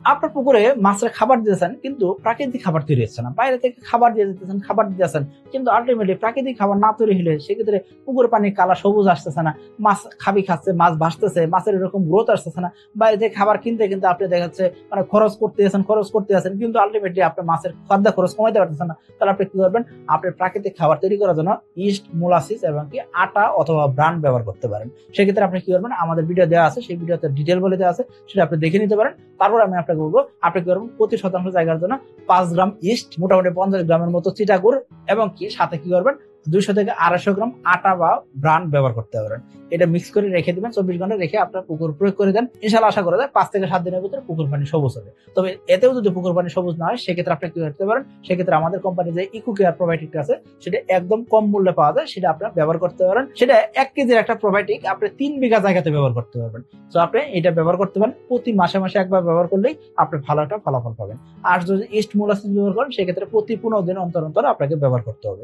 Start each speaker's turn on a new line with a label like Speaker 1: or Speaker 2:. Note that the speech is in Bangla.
Speaker 1: আপনার পুকুরে মাছের খাবার দিতেছেন কিন্তু প্রাকৃতিক খাবার তৈরি হচ্ছে না, বাইরে থেকে খাবার দিয়ে দিতেছেন, খাবার দিতেছেন কিন্তু আলটিমেটলি প্রাকৃতিক খাবার না তৈরি হলে সেক্ষেত্রে পুকুরের পানি কালা সবুজ আসতেছে না, মাছ খাচ্ছে, মাছ ভাসতেছে, মাছের এরকম গ্রোথ আসতেছে না। বাইরে থেকে খাবার কিনতে কিন্তু আপনি দেখাচ্ছে মানে খরচ করতে আছেন কিন্তু আলটিমেটলি আপনার মাছের খাদ্য খরচ কমাইতে পারতেছেন না। তাহলে আপনি কি করবেন? আপনি প্রাকৃতিক খাবার তৈরি করার জন্য ইস্ট, মোলাসিস এবং কি আটা অথবা ব্রান ব্যবহার করতে পারেন। সেক্ষেত্রে আপনি কি করবেন? আমাদের ভিডিও দেওয়া আছে, সেই ভিডিওতে ডিটেল বলে দেওয়া আছে, সেটা আপনি দেখে নিতে পারেন। তারপর আমি আপনাকে বলবো আপনি কি করবেন? প্রতি শতাংশ জায়গার জন্য 5 গ্রাম ইস্ট, মোটামুটি 50 গ্রামের মতো চিটা গুড় এবং কি সাথে কি করবেন? 200 থেকে 250 গ্রাম আটা বা ব্রান ব্যবহার করতে পারেন। এটা মিক্স করে রেখে দিবেন, 24 ঘন্টা রেখে আপনার পুকুর প্রয়োগ করে দেন। ইনশাআল্লাহ আশা করা যায় 5 থেকে 7 দিনের ভিতরে পুকুর পানি সবুজ হবে। তবে এতেও যদি পুকুর পানি সবুজ না হয় সেক্ষেত্রে আপনি কি করতে পারেন? সেক্ষেত্রে আমাদের কোম্পানি যে ইকো কেয়ার প্রোবায়োটিক আছে সেটা একদম কম মূল্যে পাওয়া যায়, সেটা আপনারা ব্যবহার করতে পারেন। সেটা 1 কেজির একটা প্রোবায়োটিক আপনি 3 বিঘা জায়গাতে ব্যবহার করতে পারবেন। তো আপনি এটা ব্যবহার করতে পারেন, প্রতি মাসে মাসে একবার ব্যবহার করলেই আপনি ভালো একটা ফলাফল পাবেন। আর যদি ইস্ট, মোলাসিস ব্যবহার করেন সেক্ষেত্রে প্রতি 15 দিন অন্তর অন্তর আপনাকে ব্যবহার করতে হবে।